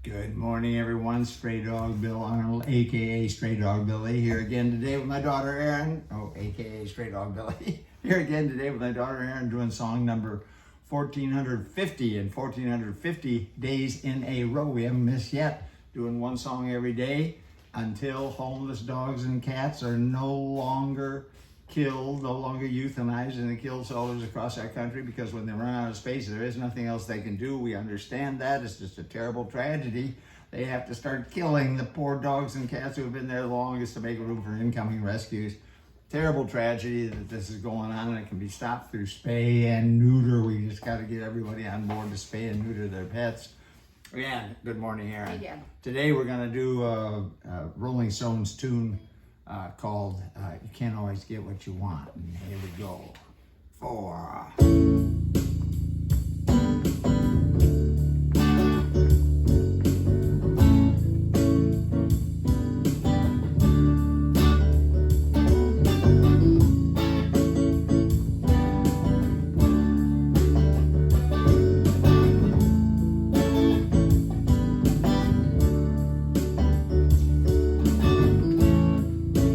Good morning, everyone. Straydog Bill Arnold, aka Straydog Billy, here again today with my daughter ERIN. Aka Straydog Billy, here again today with my daughter ERIN, doing song number 1450 and 1450 days in a row. We haven't missed yet, doing one song every day until homeless dogs and cats are no longer killed, no longer euthanized in the kill shelters across our country, because when they run out of space, there is nothing else they can do. We understand that. It's just a terrible tragedy. They have to start killing the poor dogs and cats who have been there the longest to make room for incoming rescues. Terrible tragedy that this is going on, and it can be stopped through spay and neuter. We just got to get everybody on board to spay and neuter their pets. Yeah, good morning, ERIN. Yeah. Today we're going to do a Rolling Stones tune called You Can't Always Get What You Want. And here we go. 4.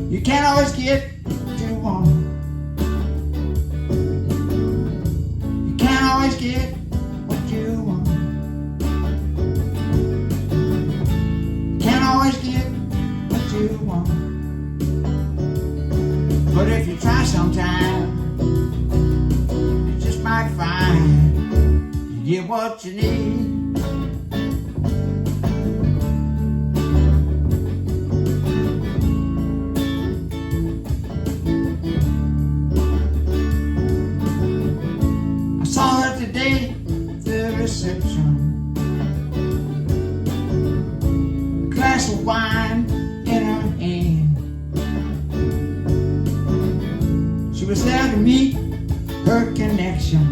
You can't always get what you want. You can't always get what you want. You can't always get what you want. But if you try sometime, you just might find you get what you need. Saw her today at the reception, a glass of wine in her hand. She was there to meet her connection.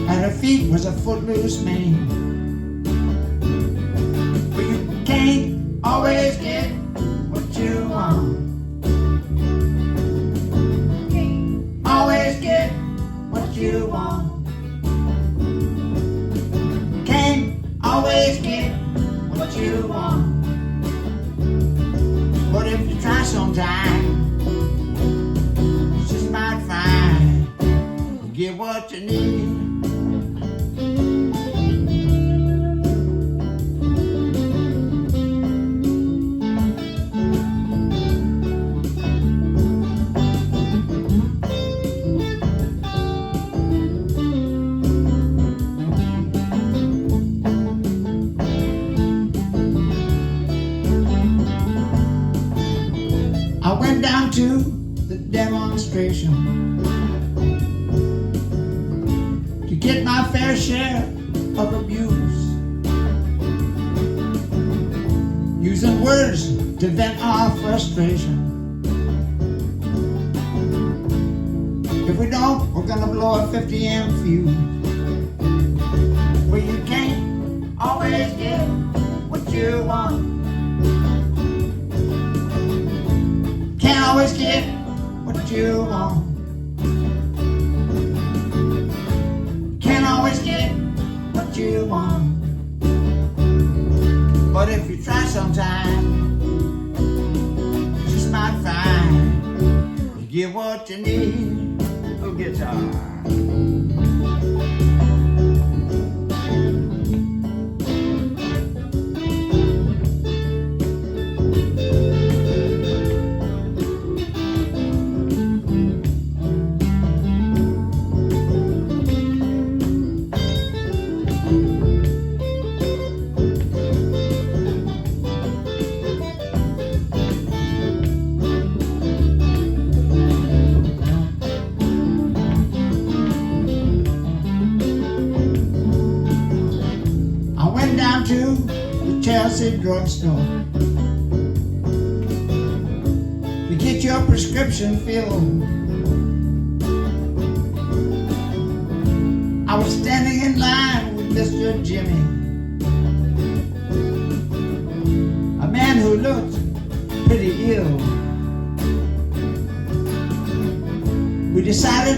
At her feet was a footloose man. But you can't always get what you want. Always get what you want. Can't always get what you want. But if you try sometime, you just might find you get what you need. I went down to the demonstration to get my fair share of abuse, using words to vent our frustration. If we don't, we're gonna blow a 50 amp fuse. Well, you can't always get what you want. Can't always get what you want. Can't always get what you want. But if you try sometime, you just might find you get what you need. Go guitar. Down to the Chelsea drugstore to get your prescription filled. I was standing in line with Mr. Jimmy, a man who looked pretty ill. We decided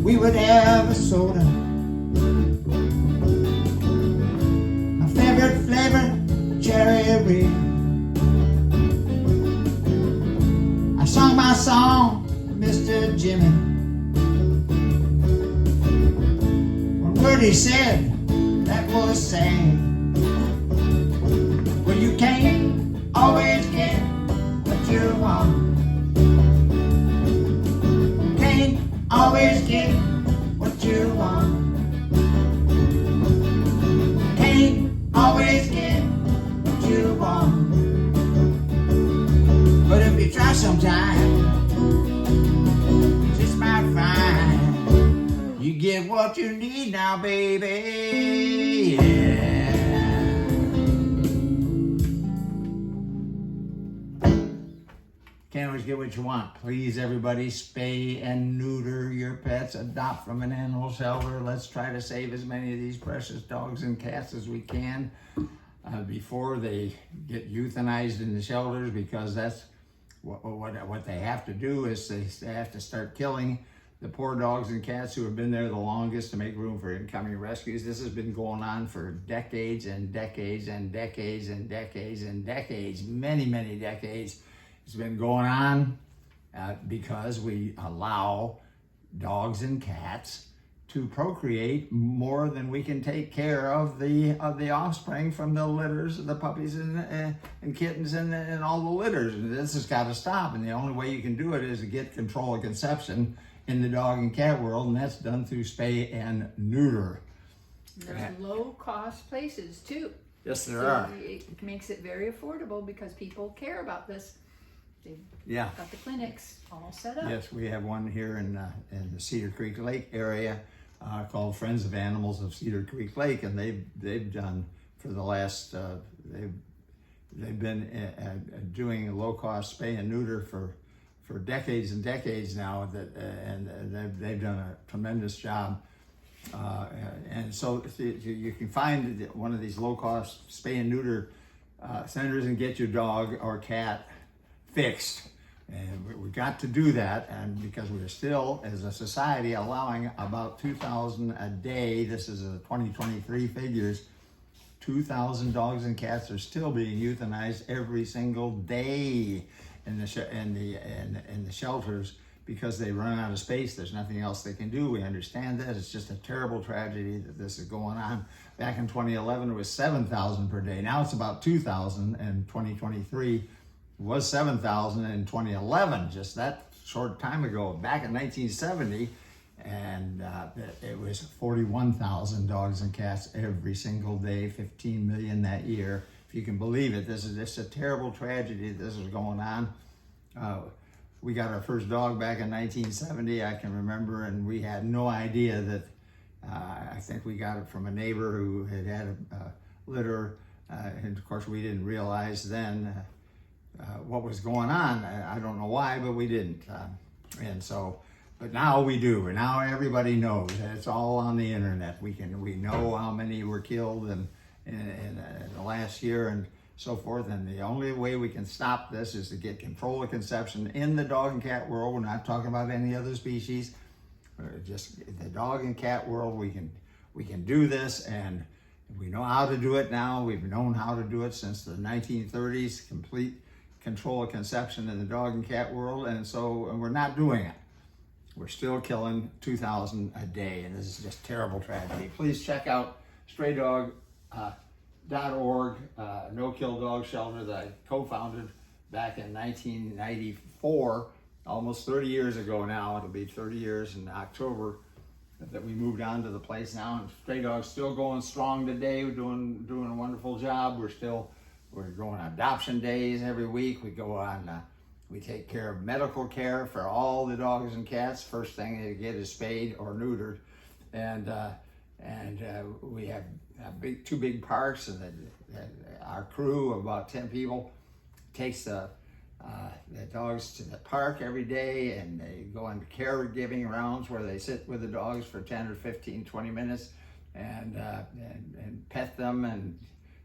we would have a soda. song, Mr. Jimmy. One word he said that was sad. Well, you can't always get what you want. Can't always get what you want. Can't always get what you want. But if you try sometime, just might find you get what you need now, baby. Yeah. Can't always get what you want. Please, everybody, spay and neuter your pets. Adopt from an animal shelter. Let's try to save as many of these precious dogs and cats as we can before they get euthanized in the shelters, because that's what they have to do. Is they have to start killing the poor dogs and cats who have been there the longest to make room for incoming rescues. This has been going on for decades and decades and decades and decades and decades, many, many decades. It's been going on because we allow dogs and cats to procreate more than we can take care of the offspring from the litters, the puppies and kittens and all the litters. And this has got to stop. And the only way you can do it is to get control of conception in the dog and cat world, and that's done through spay and neuter. There's low-cost places too. Yes, there are. It makes it very affordable because people care about this. They've got the clinics all set up. Yes, we have one here in the Cedar Creek Lake area called Friends of Animals of Cedar Creek Lake, and they've done for the last they've been doing a low-cost spay and neuter for decades and decades now. And they've done a tremendous job. And so you can find one of these low-cost spay and neuter centers and get your dog or cat fixed. And we got to do that, and because we're still, as a society, allowing about 2,000 a day. This is a 2023 figures. 2,000 dogs and cats are still being euthanized every single day in the shelters because they run out of space. There's nothing else they can do. We understand that. It's just a terrible tragedy that this is going on. Back in 2011, it was 7,000 per day. Now it's about 2,000 in 2023. Was 7,000 in 2011, just that short time ago, back in 1970, and it was 41,000 dogs and cats every single day, 15 million that year. If you can believe it, this is just a terrible tragedy. This is going on. We got our first dog back in 1970, I can remember, and we had no idea that, I think we got it from a neighbor who had a litter, and of course we didn't realize then what was going on. I don't know why, but we didn't. And so, but now we do. And now everybody knows. It's all on the internet. We know how many were killed in the last year and so forth. And the only way we can stop this is to get control of conception in the dog and cat world. We're not talking about any other species. Just the dog and cat world. We can do this, and we know how to do it now. We've known how to do it since the 1930s. Complete control of conception in the dog and cat world, and we're not doing it. We're still killing 2,000 a day, and this is just terrible tragedy. Please check out Straydog.org, no-kill dog shelter that I co-founded back in 1994, almost 30 years ago now. It'll be 30 years in October that we moved on to the place now, and Straydog's still going strong today. We're doing a wonderful job. We're going on adoption days every week. We go on, we take care of medical care for all the dogs and cats. First thing they get is spayed or neutered. And we have two big parks, and our crew of about 10 people takes the dogs to the park every day, and they go on caregiving rounds where they sit with the dogs for 10 or 15, 20 minutes and pet them and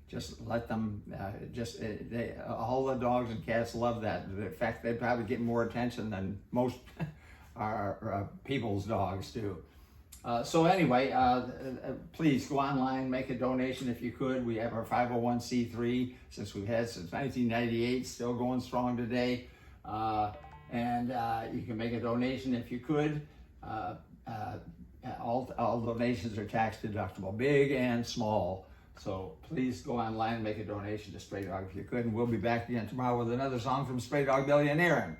just let them, all the dogs and cats love that. In fact, they probably get more attention than most our people's dogs do. So anyway, please go online, make a donation if you could. We have our 501c3, since we've had since 1998, still going strong today. and you can make a donation if you could. All donations are tax deductible, big and small. So please go online and make a donation to Straydog if you could. And we'll be back again tomorrow with another song from Straydog Bill and ERIN.